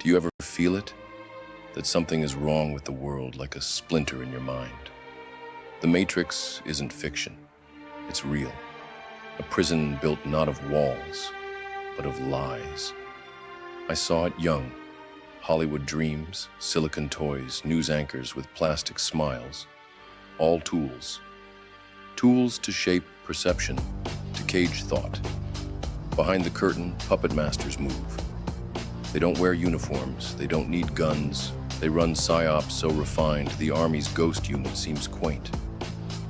Do you ever feel it? That something is wrong with the world, like a splinter in your mind? The Matrix isn't fiction. It's real. A prison built not of walls, but of lies. I saw it young. Hollywood dreams, silicon toys, news anchors with plastic smiles. All tools. Tools to shape perception, to cage thought. Behind the curtain, puppet masters move. They don't wear uniforms, they don't need guns. They run psyops so refined, the Army's ghost unit seems quaint.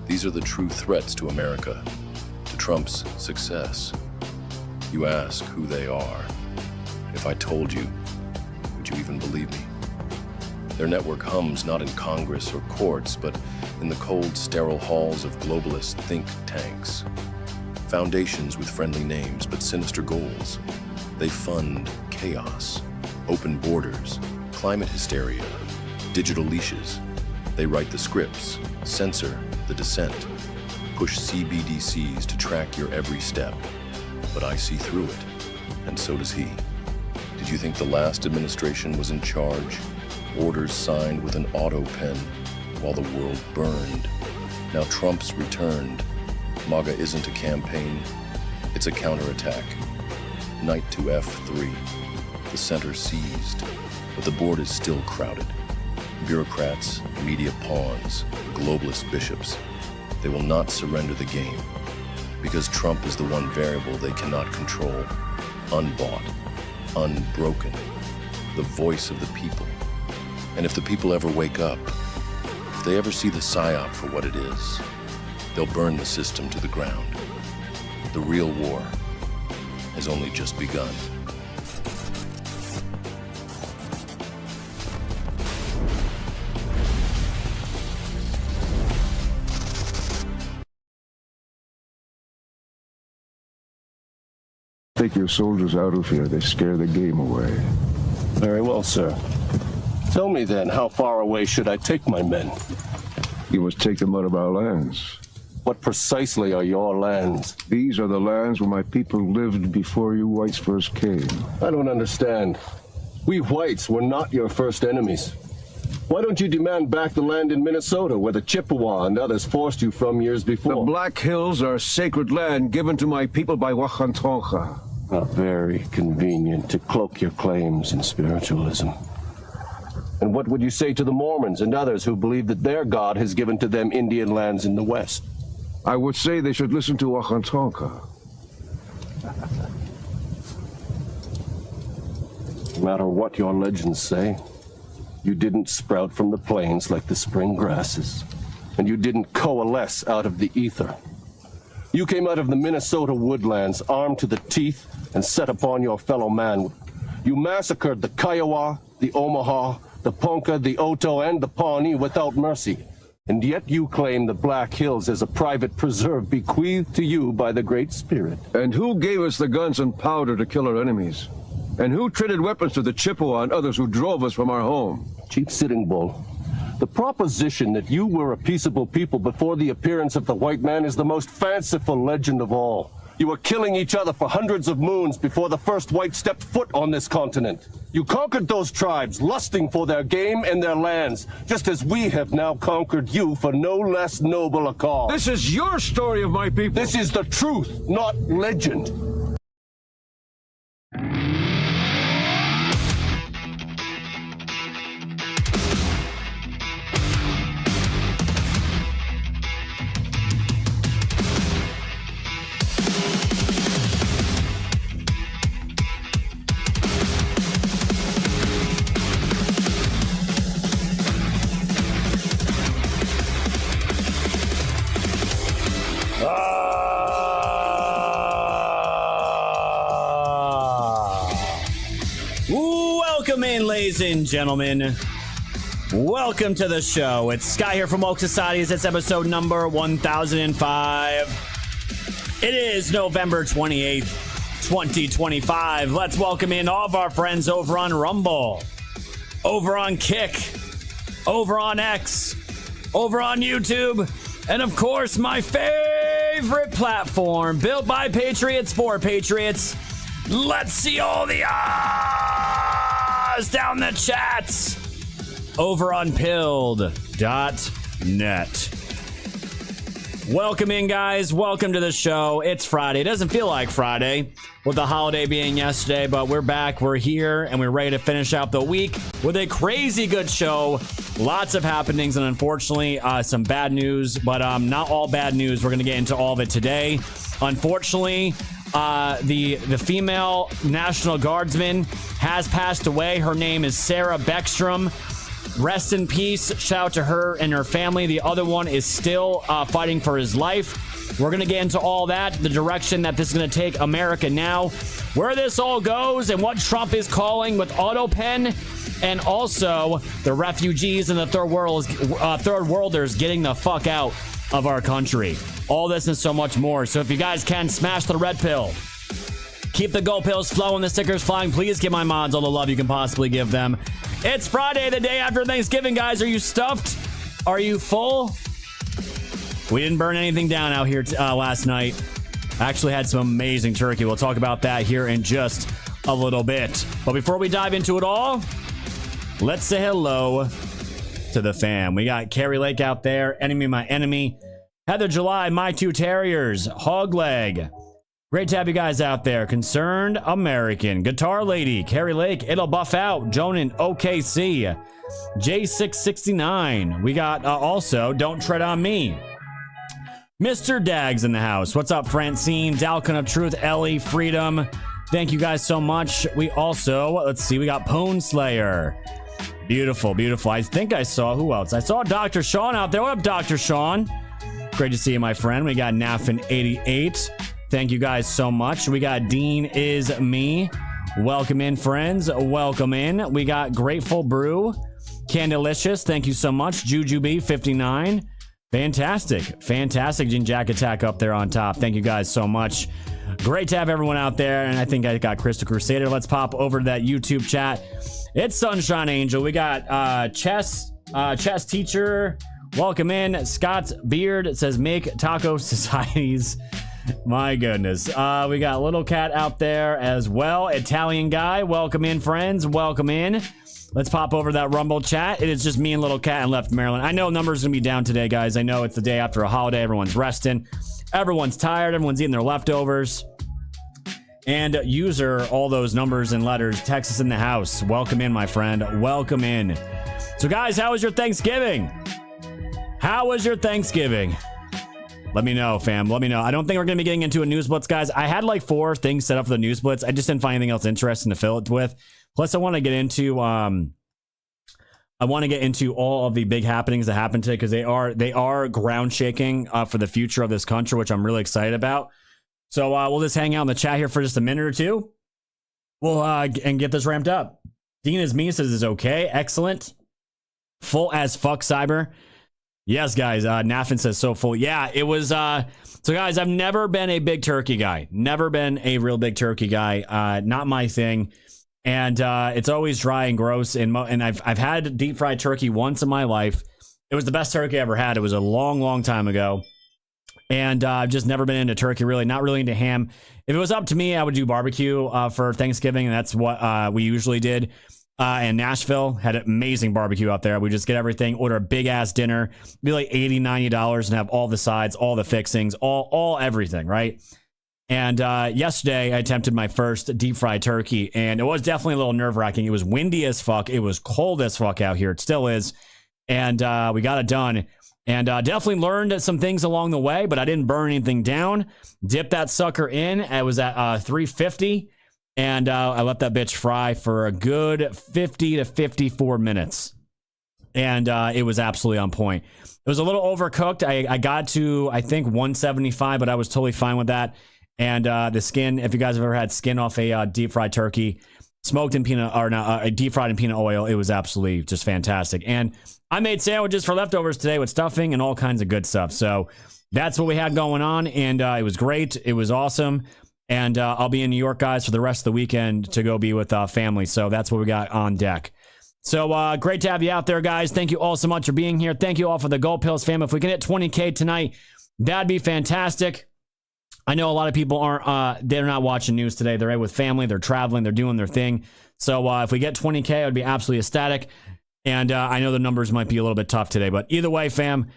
These are the true threats to America, to Trump's success. You ask who they are. If I told you, would you even believe me? Their network hums not in Congress or courts, but in the cold, sterile halls of globalist think tanks. Foundations with friendly names, but sinister goals. They fund chaos, open borders, climate hysteria, digital leashes. They write the scripts, censor the dissent, push CBDCs to track your every step. But I see through it, and so does he. Did you think the last administration was in charge? Orders signed with an auto pen while the world burned. Now Trump's returned. MAGA isn't a campaign, it's a counterattack. Knight to F3. The center seized, but the board is still crowded. Bureaucrats, media pawns, globalist bishops. They will not surrender the game, because Trump is the one variable they cannot control. Unbought, unbroken, the voice of the people. And if the people ever wake up, if they ever see the psyop for what it is, they'll burn the system to the ground. The real war has only just begun. Take your soldiers out of here. They scare the game away. Very well, sir. Tell me then, how far away should I take my men? You must take them out of our lands. What precisely are your lands? These are the lands where my people lived before you whites first came. I don't understand. We whites were not your first enemies. Why don't you demand back the land in Minnesota where the Chippewa and others forced you from years before? The Black Hills are sacred land given to my people by Wakantonka. Not very convenient to cloak your claims in spiritualism. And what would you say to the Mormons and others who believe that their God has given to them Indian lands in the West? I would say they should listen to Wakantonka. No matter what your legends say, you didn't sprout from the plains like the spring grasses, and you didn't coalesce out of the ether. You came out of the Minnesota woodlands, armed to the teeth, and set upon your fellow man. You massacred the Kiowa, the Omaha, the Ponca, the Oto, and the Pawnee without mercy. And yet you claim the Black Hills as a private preserve bequeathed to you by the Great Spirit. And who gave us the guns and powder to kill our enemies? And who traded weapons to the Chippewa and others who drove us from our home? Chief Sitting Bull, the proposition that you were a peaceable people before the appearance of the white man is the most fanciful legend of all. You were killing each other for hundreds of moons before the first white stepped foot on this continent. You conquered those tribes, lusting for their game and their lands, just as we have now conquered you for no less noble a cause. This is your story of my people. This is the truth, not legend. Welcome in, ladies and gentlemen. Welcome to the show. It's Sky here from Woke Societies. It's episode number 1005. It is November 28th, 2025. Let's welcome in all of our friends over on Rumble, over on Kick, over on X, over on YouTube, and of course, my favorite platform, built by Patriots for Patriots. Let's see all the odds. buzz down the chats over on pilled.net. Welcome in, guys. Welcome to the show. It's Friday. It doesn't feel like Friday with the holiday being yesterday, but we're back. We're here, and we're ready to finish out the week with a crazy good show. Lots of happenings, and unfortunately, some bad news, but not all bad news. We're going to get into all of it today. Unfortunately, the female National Guardsman has passed away. Her name is Sarah Beckstrom. Rest in peace. Shout out to her and her family. The other one is still fighting for his life. We're going to get into all that, the direction that this is going to take America now, where this all goes, and what Trump is calling with AutoPen, and also the refugees and the third worlders getting the fuck out of our country. All this and so much more. So if you guys can, smash the red pill. Keep the gold pills flowing, the stickers flying. Please give my mods all the love you can possibly give them. It's Friday, the day after Thanksgiving, guys. Are you stuffed? Are you full? We didn't burn anything down out here last night. Actually had some amazing turkey. We'll talk about that here in just a little bit. But before we dive into it all, let's say hello to the fam. We got Carrie Lake out there, Enemy My Enemy, Heather July, My Two Terriers, Hogleg. Great to have you guys out there. Concerned American, Guitar Lady, Carrie Lake, It'll Buff Out, Jonan OKC, J669. We got also Don't Tread on Me. Mr. Dags in the house. What's up, Francine, Dalcon of Truth, Ellie, Freedom. Thank you guys so much. We also, let's see, we got Pone Slayer. Beautiful, beautiful. I think I saw, who else? I saw Dr. Sean out there. What up, Dr. Sean? Great to see you, my friend. We got Naffin88. Thank you guys so much. We got Dean Is Me. Welcome in, friends. Welcome in. We got Grateful Brew. Candelicious. Thank you so much. Jujube59. Fantastic. Fantastic. Jin Jack Attack up there on top. Thank you guys so much. Great to have everyone out there. And I think I got Crystal Crusader. Let's pop over to that YouTube chat. It's Sunshine Angel. We got chess teacher. Welcome in. Scott Beard says make taco societies. My goodness. We got Little Cat out there as well. Italian guy. Welcome in, friends. Welcome in. Let's pop over that Rumble chat. It is just me and Little Cat and left Maryland. I know numbers going to be down today, guys. I know it's the day after a holiday. Everyone's resting. Everyone's tired. Everyone's eating their leftovers. And user, all those numbers and letters. Texas in the house. Welcome in, my friend. Welcome in. So, guys, how was your Thanksgiving? How was your Thanksgiving? Let me know, fam. Let me know. I don't think we're going to be getting into a news blitz, guys. I had like 4 things set up for the news blitz. I just didn't find anything else interesting to fill it with. Plus, I want to get into all of the big happenings that happened today, because they are ground shaking for the future of this country, which I'm really excited about. So we'll just hang out in the chat here for just a minute or two. We'll and get this ramped up. Dean Is Me says is okay. Excellent. Full as fuck, Cyber. Yes, guys. Naffin says so full. Yeah, it was. So, guys, I've never been a big turkey guy. Never been a real big turkey guy. Not my thing. And it's always dry and gross. And I've had deep fried turkey once in my life. It was the best turkey I ever had. It was a long, long time ago. And I've just never been into turkey, really. Not really into ham. If it was up to me, I would do barbecue for Thanksgiving. And that's what we usually did. And Nashville had an amazing barbecue out there. We just get everything, order a big ass dinner, be like $80, $90 and have all the sides, all the fixings, all everything, right? And yesterday I attempted my first deep fried turkey, and it was definitely a little nerve wracking. It was windy as fuck. It was cold as fuck out here. It still is. And we got it done. And definitely learned some things along the way, but I didn't burn anything down. Dipped that sucker in. It was at 350. And I let that bitch fry for a good 50 to 54 minutes. And it was absolutely on point. It was a little overcooked. I got to, I think, 175, but I was totally fine with that. And the skin, if you guys have ever had skin off a deep fried turkey, smoked in deep fried in peanut oil, it was absolutely just fantastic. And I made sandwiches for leftovers today with stuffing and all kinds of good stuff. So that's what we had going on. And it was great. It was awesome. And I'll be in New York, guys, for the rest of the weekend to go be with family. So that's what we got on deck. So great to have you out there, guys. Thank you all so much for being here. Thank you all for the Gold Pills, fam. If we can hit 20K tonight, that'd be fantastic. I know a lot of people aren't, they're not watching news today. They're with family, they're traveling, they're doing their thing. So if we get 20K, I would be absolutely ecstatic. And I know the numbers might be a little bit tough today, but either way, fam,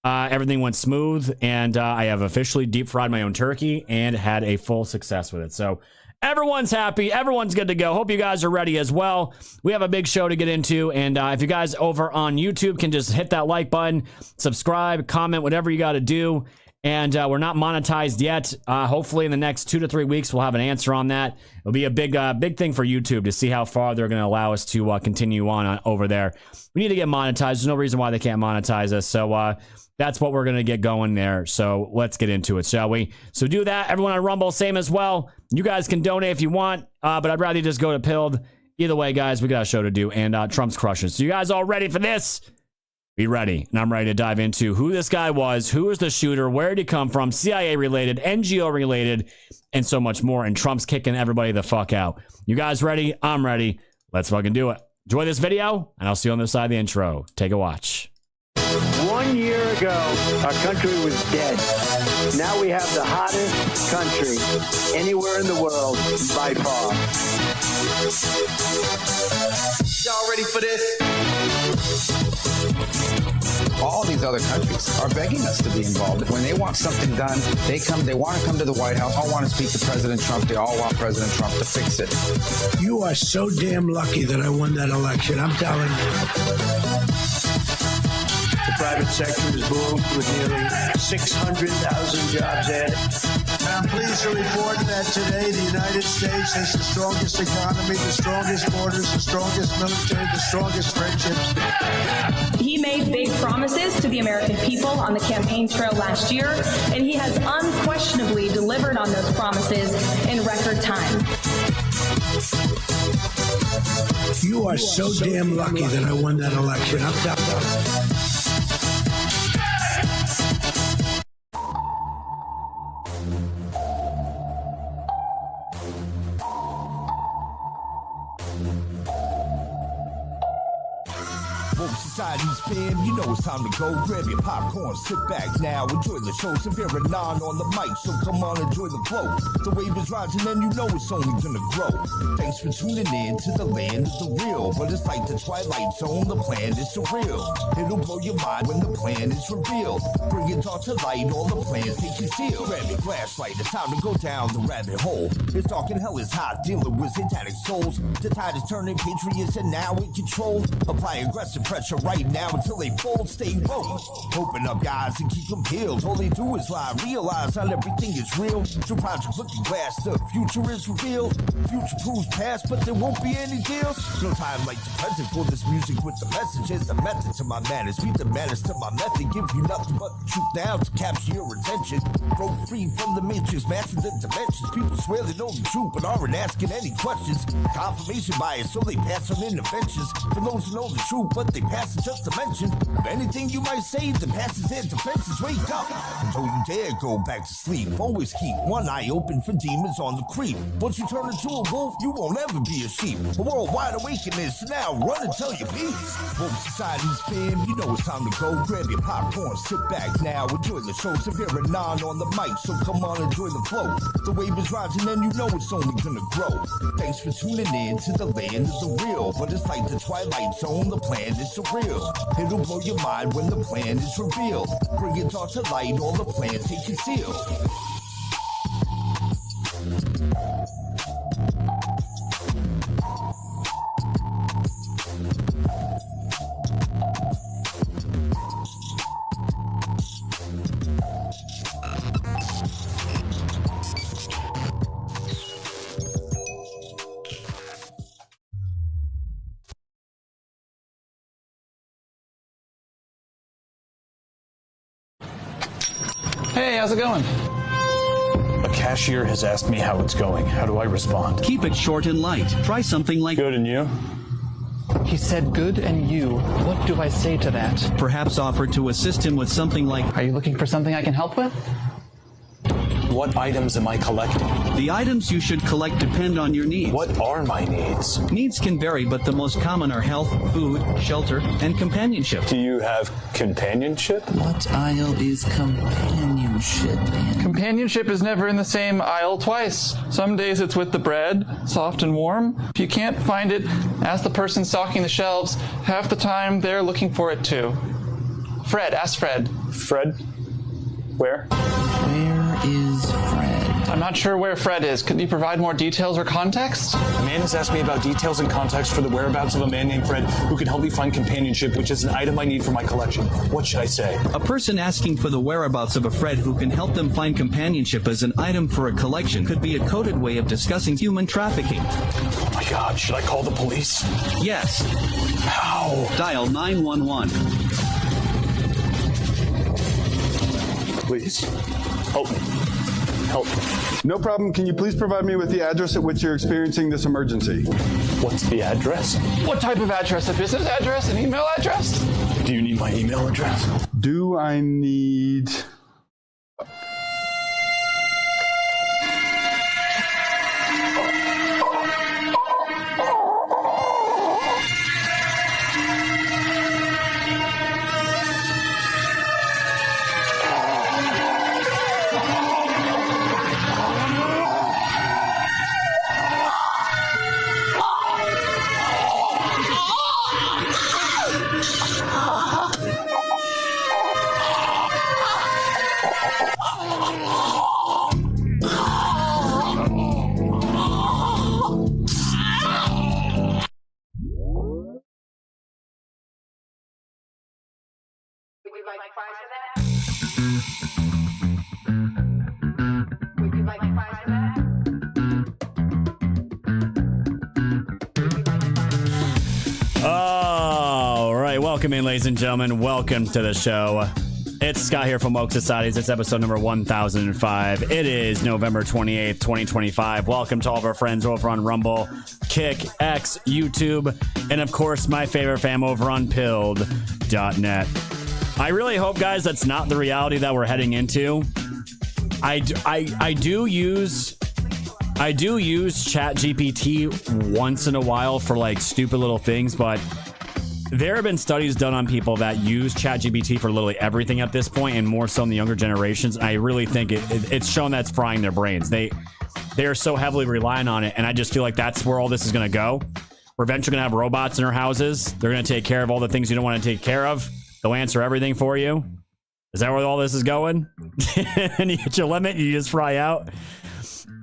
everything went smooth, and I have officially deep fried my own turkey and had a full success with it. So everyone's happy. Everyone's good to go. Hope you guys are ready as well. We have a big show to get into, and if you guys over on YouTube can just hit that like button, subscribe, comment, whatever you got to do. And we're not monetized yet. Hopefully in the next 2 to 3 weeks, we'll have an answer on that. It'll be a big thing for YouTube to see how far they're going to allow us to continue on over there. We need to get monetized. There's no reason why they can't monetize us. So that's what we're going to get going there. So let's get into it, shall we? So do that. Everyone on Rumble, same as well. You guys can donate if you want, but I'd rather you just go to Pilled. Either way, guys, we got a show to do, and Trump's crushing. So you guys all ready for this? Be ready. And I'm ready to dive into who this guy was, who was the shooter, where did he come from, CIA related, NGO related, and so much more. And Trump's kicking everybody the fuck out. You guys ready? I'm ready. Let's fucking do it. Enjoy this video, and I'll see you on the other side of the intro. Take a watch. 1 year ago, our country was dead. Now we have the hottest country anywhere in the world by far. Y'all ready for this? All these other countries are begging us to be involved. When they want something done, they want to come to the White House, all want to speak to President Trump, they all want President Trump to fix it. You are so damn lucky that I won that election, I'm telling you. The private sector has boomed with nearly 600,000 jobs added. I'm pleased to report that today the United States has the strongest economy, the strongest borders, the strongest military, the strongest friendships. He made big promises to the American people on the campaign trail last year, and he has unquestionably delivered on those promises in record time. You are so damn lucky that I won that election, I'm telling you. Society's fam, you know it's time to go. Grab your popcorn, sit back now, enjoy the show. Severe and non on the mic, so come on, enjoy the flow. The wave is rising and you know it's only gonna grow. Thanks for tuning in to the land of the real. But it's like the Twilight Zone, the plan is surreal. It'll blow your mind when the plan is revealed. Bring it all to light, all the plans they conceal. Grab your flashlight, it's time to go down the rabbit hole. It's dark and hell is hot, dealing with satanic souls. The tide is turning, patriots are now in control. Apply aggressive pressure right now until they fold, stay woke. Open up guys and keep them peeled. All they do is lie, realize not everything is real. Through Project Looking Glass, the future is revealed. Future proves past, but there won't be any deals. No time like the present for this music with the messages. The method to my madness, beat the madness to my method. Give you nothing but the truth now to capture your attention. Broke free from the matrix, master the dimensions. People swear they know the truth, but aren't asking any questions. Confirmation bias, so they pass on interventions. For those who know the truth, but they pass it just to mention. Of anything you might say, the passes their defenses. Wake up, and don't you dare go back to sleep. Always keep one eye open for demons on the creep. Once you turn into a wolf, you won't ever be a sheep. A worldwide awakening, so now run and tell your peace. Wolf Society's fam, you know it's time to go. Grab your popcorn, sit back now, enjoy the show. Severe and non on the mic, so come on, enjoy the flow. The wave is rising and you know it's only gonna grow. Thanks for tuning in to the land of the real. But it's like the Twilight Zone, the plan is surreal. It'll blow your mind when the plan is revealed. Bring it all to light, all the plans they conceal. Hey, how's it going? A cashier has asked me how it's going. How do I respond? Keep it short and light. Try something like, good, and you? He said good and you. What do I say to that? Perhaps offer to assist him with something like, are you looking for something I can help with? What items am I collecting? The items you should collect depend on your needs. What are my needs? Needs can vary, but the most common are health, food, shelter, and companionship. Do you have companionship? What aisle is companionship in? Companionship is never in the same aisle twice. Some days it's with the bread, soft and warm. If you can't find it, ask the person stocking the shelves. Half the time they're looking for it too. Fred, ask Fred. Fred? Where? Where is Fred? I'm not sure where Fred is. Could you provide more details or context? A man has asked me about details and context for the whereabouts of a man named Fred who can help me find companionship, which is an item I need for my collection. What should I say? A person asking for the whereabouts of a Fred who can help them find companionship as an item for a collection could be a coded way of discussing human trafficking. Oh my God, should I call the police? Yes. How? Dial 911. Please, help me. Help me. No problem. Can you please provide me with the address at which you're experiencing this emergency? What's the address? What type of address? A business address? An email address? Do you need my email address? Do I need... All right, welcome in, ladies and gentlemen. Welcome to the show. It's Scott here from Woke Societies. It's episode number 1005. It is November 28th, 2025. Welcome to all of our friends over on Rumble, Kick, X, YouTube, and of course, my favorite fam over on Pilled.net. I really hope, guys, that's not the reality that we're heading into. I do use ChatGPT once in a while for like stupid little things, but there have been studies done on people that use ChatGPT for literally everything at this point, and more so in the younger generations. I really think it's shown that's frying their brains. They are so heavily relying on it, and I just feel like that's where all this is going to go. We're eventually going to have robots in our houses. They're going to take care of all the things you don't want to take care of. They'll answer everything for you. Is that where all this is going? And you hit your limit, you just fry out.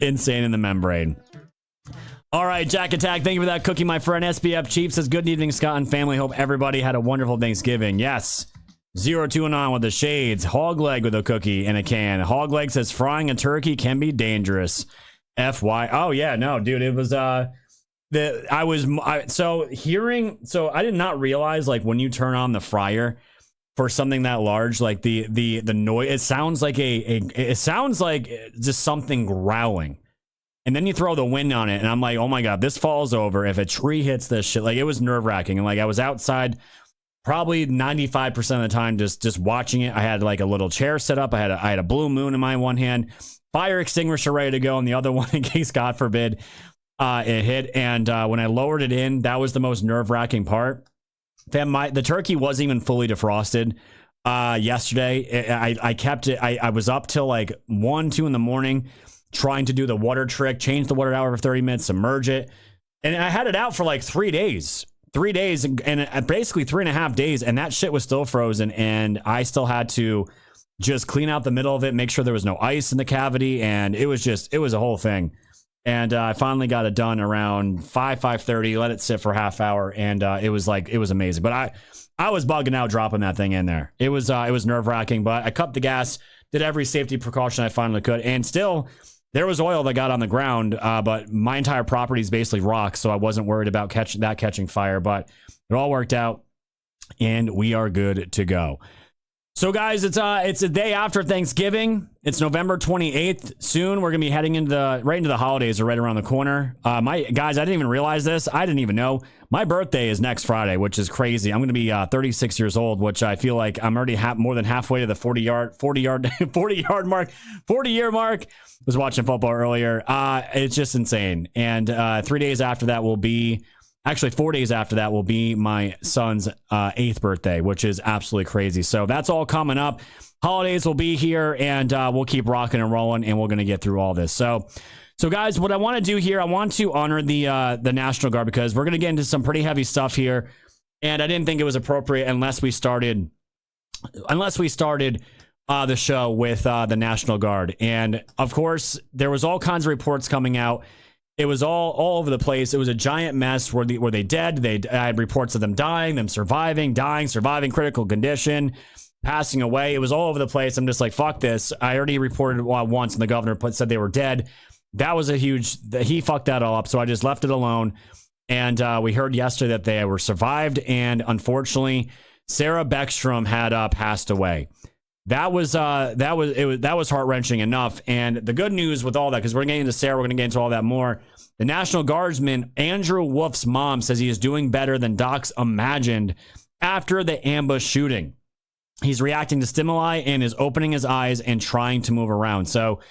Insane in the membrane. All right, Jack Attack, thank you for that cookie, my friend. SBF Chief says, good evening, Scott and family. Hope everybody had a wonderful Thanksgiving. Yes. 029 with the shades. Hogleg with a cookie in a can. Hogleg says, frying a turkey can be dangerous. FY. Oh, yeah, no, dude, it was, so I did not realize, like, when you turn on the fryer for something that large, like the noise, it sounds like it sounds like just something growling. And then you throw the wind on it, and I'm like, oh my God, this falls over. If a tree hits this shit, like, it was nerve wracking. And like, I was outside probably 95% of the time, just watching it. I had like a little chair set up. I had a blue moon in my one hand, fire extinguisher ready to go, and the other one in case, God forbid, it hit. And when I lowered it in, that was the most nerve wracking part. Fam, the turkey wasn't even fully defrosted yesterday. I kept it. I was up till like 1, 2 in the morning trying to do the water trick, change the water out over 30 minutes, submerge it. And I had it out for like 3 days. 3 days and basically 3.5 days. And that shit was still frozen. And I still had to just clean out the middle of it, make sure there was no ice in the cavity. And it was a whole thing. And I finally got it done around 5:30, let it sit for a half hour. And it was amazing. But I was bugging out dropping that thing in there. It was nerve wracking, but I cut the gas, did every safety precaution I finally could. And still, there was oil that got on the ground, but my entire property is basically rock, so I wasn't worried about catching fire. But it all worked out, and we are good to go. So, guys, it's a day after Thanksgiving. It's November 28th. Soon, we're going to be heading into the holidays are right around the corner. Guys, I didn't even realize this. I didn't even know. My birthday is next Friday, which is crazy. I'm going to be 36 years old, which I feel like I'm already more than halfway to the 40-year mark. Was watching football earlier. It's just insane. And 3 days after that will be... Actually, 4 days after that will be my son's 8th birthday, which is absolutely crazy. So that's all coming up. Holidays will be here, and we'll keep rocking and rolling, and we're going to get through all this. So guys, what I want to do here, I want to honor the National Guard because we're going to get into some pretty heavy stuff here, and I didn't think it was appropriate unless we started the show with the National Guard. And, of course, there was all kinds of reports coming out. It was all over the place. It was a giant mess. Were they dead? I had reports of them dying, them surviving, critical condition, passing away. It was all over the place. I'm just like, fuck this. I already reported once, and the governor said they were dead. That was he fucked that all up, so I just left it alone. And we heard yesterday that they were survived, and unfortunately, Sarah Beckstrom had passed away. That was heart-wrenching enough. And the good news with all that, because we're getting into Sarah, we're going to get into all that more. The National Guardsman, Andrew Wolf's mom, says he is doing better than docs imagined after the ambush shooting. He's reacting to stimuli and is opening his eyes and trying to move around. So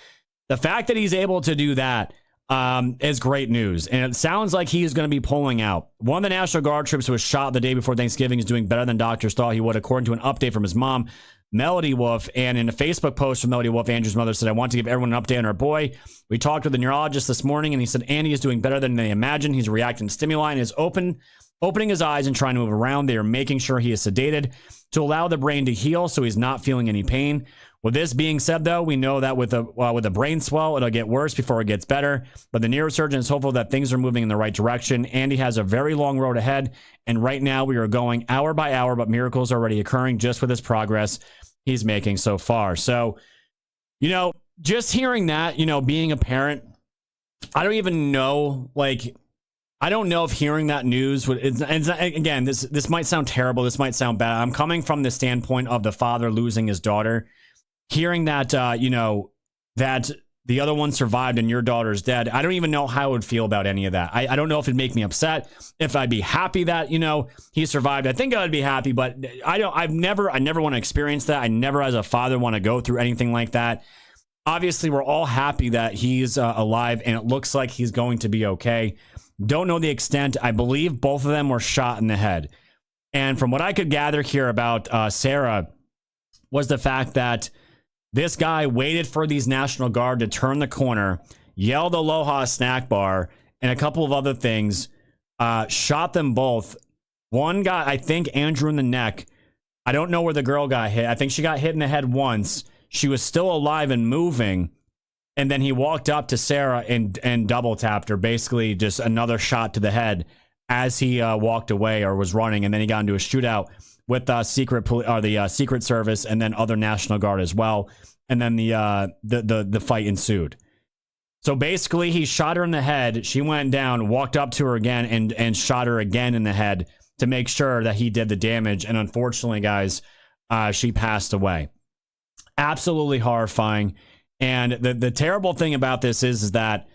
the fact that he's able to do that is great news. And it sounds like he's going to be pulling out. One of the National Guard troops who was shot the day before Thanksgiving is doing better than doctors thought he would, according to an update from his mom, Melody Wolf. And in a Facebook post from Melody Wolf, Andrew's mother said, I want to give everyone an update on our boy. We talked with the neurologist this morning, and he said Andy is doing better than they imagined. He's reacting to stimuli and is opening his eyes and trying to move around. They are making sure he is sedated to allow the brain to heal so he's not feeling any pain. With this being said, though, we know that with a brain swell, it'll get worse before it gets better. But the neurosurgeon is hopeful that things are moving in the right direction. Andy has a very long road ahead, and right now we are going hour by hour, but miracles are already occurring just with his progress he's making so far. So, just hearing that, being a parent, I don't even know, I don't know if hearing that news would, again, this might sound terrible. This might sound bad. I'm coming from the standpoint of the father losing his daughter. Hearing that, that the other one survived and your daughter's dead, I don't even know how I would feel about any of that. I don't know if it'd make me upset, if I'd be happy that, he survived. I think I would be happy, but I never want to experience that. I never, as a father, want to go through anything like that. Obviously, we're all happy that he's alive, and it looks like he's going to be okay. Don't know the extent. I believe both of them were shot in the head. And from what I could gather here about Sarah was the fact that this guy waited for these National Guard to turn the corner, yelled Aloha snack bar, and a couple of other things, shot them both. One got, I think, Andrew in the neck. I don't know where the girl got hit. I think she got hit in the head once. She was still alive and moving. And then he walked up to Sarah and double tapped her, basically just another shot to the head as he walked away or was running. And then he got into a shootout with the Secret Service and then other National Guard as well. And then the fight ensued. So basically, he shot her in the head. She went down, walked up to her again, and shot her again in the head to make sure that he did the damage. And unfortunately, guys, she passed away. Absolutely horrifying. And the terrible thing about this is that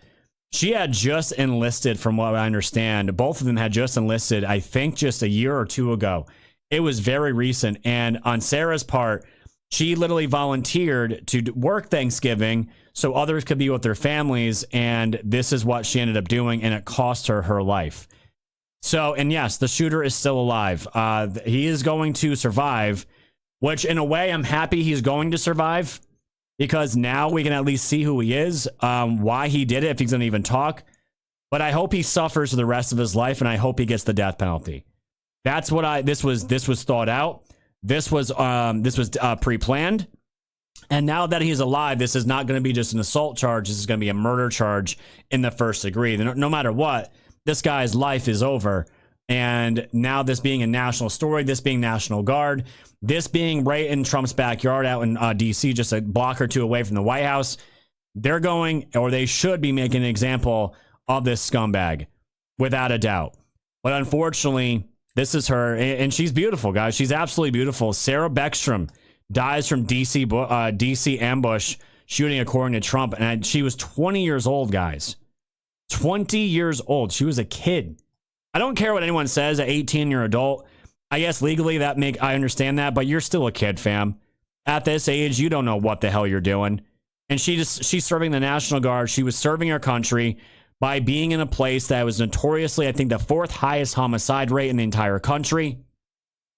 she had just enlisted, from what I understand. Both of them had just enlisted, I think, just a year or two ago. It was very recent. And on Sarah's part, she literally volunteered to work Thanksgiving so others could be with their families. And this is what she ended up doing. And it cost her her life. So, and yes, the shooter is still alive. He is going to survive, which in a way I'm happy he's going to survive. Because now we can at least see who he is, why he did it, if he's going to even talk. But I hope he suffers for the rest of his life, and I hope he gets the death penalty. That's what this was thought out. This was pre-planned. And now that he's alive, this is not going to be just an assault charge. This is going to be a murder charge in the first degree. No matter what, this guy's life is over. And now this being a national story, this being National Guard, this being right in Trump's backyard out in D.C., just a block or two away from the White House, they're going, or they should be making an example of this scumbag, without a doubt. But unfortunately, this is her, and she's beautiful, guys. She's absolutely beautiful. Sarah Beckstrom dies from DC ambush shooting, according to Trump. And she was 20 years old, guys. 20 years old. She was a kid. I don't care what anyone says. At 18, you're an adult. I guess legally I understand that, but you're still a kid, fam. At this age, you don't know what the hell you're doing. And she's serving the National Guard. She was serving her country by being in a place that was notoriously, I think, the 4th highest homicide rate in the entire country.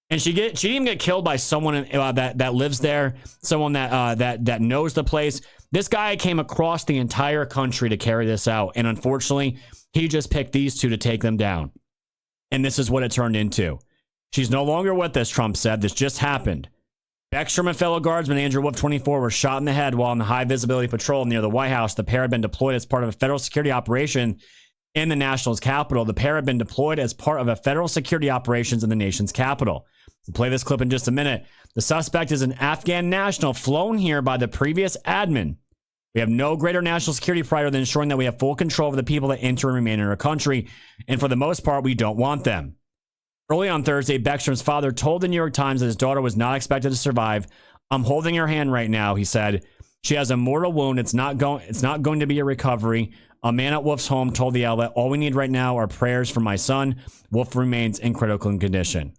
And she didn't even get killed by someone that lives there, someone that knows the place. This guy came across the entire country to carry this out, and unfortunately, he just picked these two to take them down. And this is what it turned into. She's no longer with us, Trump said. This just happened. Beckstrom and fellow guardsman Andrew Wolf, 24, were shot in the head while on the high-visibility patrol near the White House. The pair had been deployed as part of a federal security operation in the nation's capital. The pair had been deployed as part of a federal security operations in the nation's capital. We'll play this clip in just a minute. The suspect is an Afghan national flown here by the previous admin. We have no greater national security priority than ensuring that we have full control over the people that enter and remain in our country. And for the most part, we don't want them. Early on Thursday, Beckstrom's father told the New York Times that his daughter was not expected to survive. I'm holding her hand right now, he said. She has a mortal wound. It's not going to be a recovery. A man at Wolf's home told the outlet, all we need right now are prayers for my son. Wolf remains in critical condition.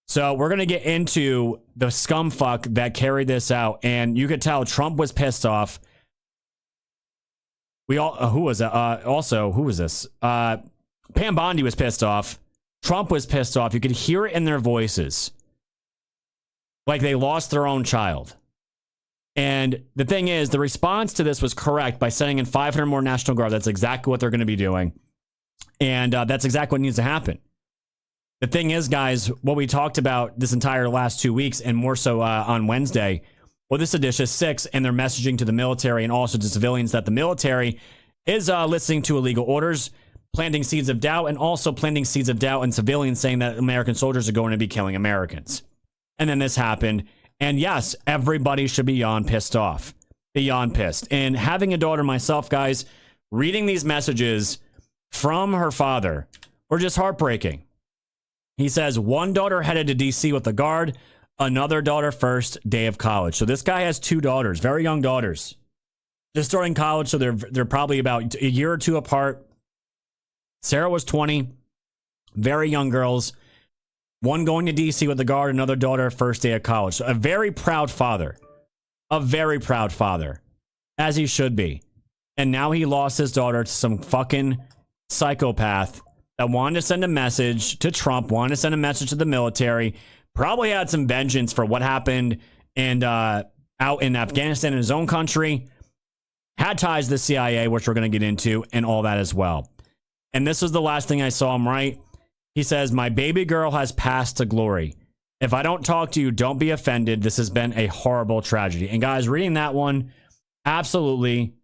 So we're going to get into the scumfuck that carried this out. And you could tell Trump was pissed off. Who was that? Also, who was this? Pam Bondi was pissed off. Trump was pissed off. You could hear it in their voices. Like they lost their own child. And the thing is, the response to this was correct by sending in 500 more National Guard. That's exactly what they're going to be doing. And that's exactly what needs to happen. The thing is, guys, what we talked about this entire last 2 weeks, and more so on Wednesday, well, this edition is 6, and they're messaging to the military and also to civilians that the military is listening to illegal orders, planting seeds of doubt, and also planting seeds of doubt in civilians saying that American soldiers are going to be killing Americans. And then this happened. And yes, everybody should be beyond pissed off. Beyond pissed. And having a daughter myself, guys, reading these messages from her father were just heartbreaking. He says, one daughter headed to D.C. with the Guard, another daughter first day of college. So this guy has 2 daughters, very young daughters. Just starting college, so they're probably about a year or 2 apart. Sarah was 20, very young girls. One going to D.C. with the Guard, another daughter first day of college. So a very proud father. A very proud father. As he should be. And now he lost his daughter to some fucking psychopath that wanted to send a message to Trump, wanted to send a message to the military, probably had some vengeance for what happened and out in Afghanistan in his own country, had ties to the CIA, which we're going to get into, and all that as well. And this was the last thing I saw him write. He says, my baby girl has passed to glory. If I don't talk to you, don't be offended. This has been a horrible tragedy. And guys, reading that one absolutely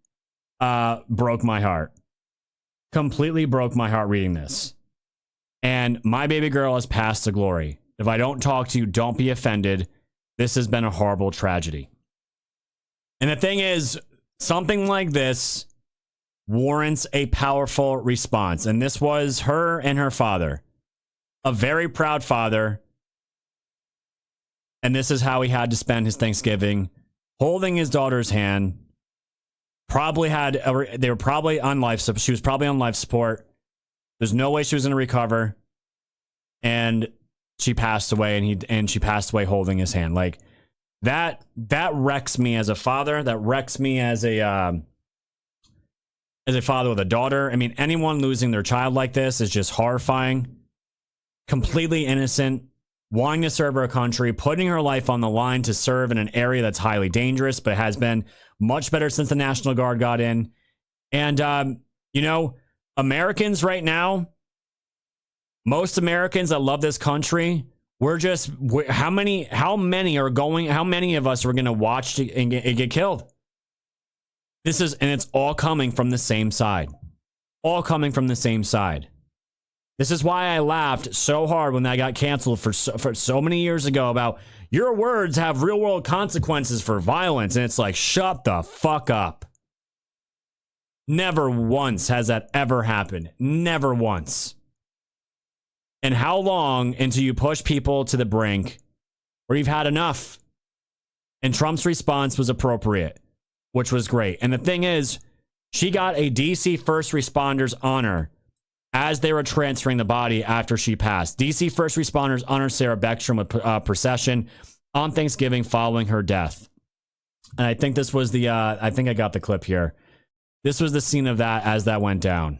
broke my heart. Completely broke my heart reading this. And my baby girl has passed to glory. If I don't talk to you, don't be offended. This has been a horrible tragedy. And the thing is, something like this warrants a powerful response. And this was her and her father. A very proud father. And this is how he had to spend his Thanksgiving, holding his daughter's hand. They were probably on life support. She was probably on life support. There's no way she was going to recover. And she passed away, and she passed away holding his hand. Like that wrecks me as a father. That wrecks me as a father with a daughter. I mean, anyone losing their child like this is just horrifying. Completely innocent, wanting to serve her country, putting her life on the line to serve in an area that's highly dangerous, but has been much better since the National Guard got in. And, Americans right now, most Americans that love this country, how many of us are going to watch and get killed? And it's all coming from the same side. All coming from the same side. This is why I laughed so hard when that got canceled for so many years ago about your words have real world consequences for violence. And it's like, shut the fuck up. Never once has that ever happened. Never once. And how long until you push people to the brink where you've had enough? And Trump's response was appropriate, which was great. And the thing is, she got a DC first responders honor as they were transferring the body after she passed. DC first responders honored Sarah Beckstrom with procession on Thanksgiving following her death. And I think this was the, I think I got the clip here. This was the scene of that as that went down.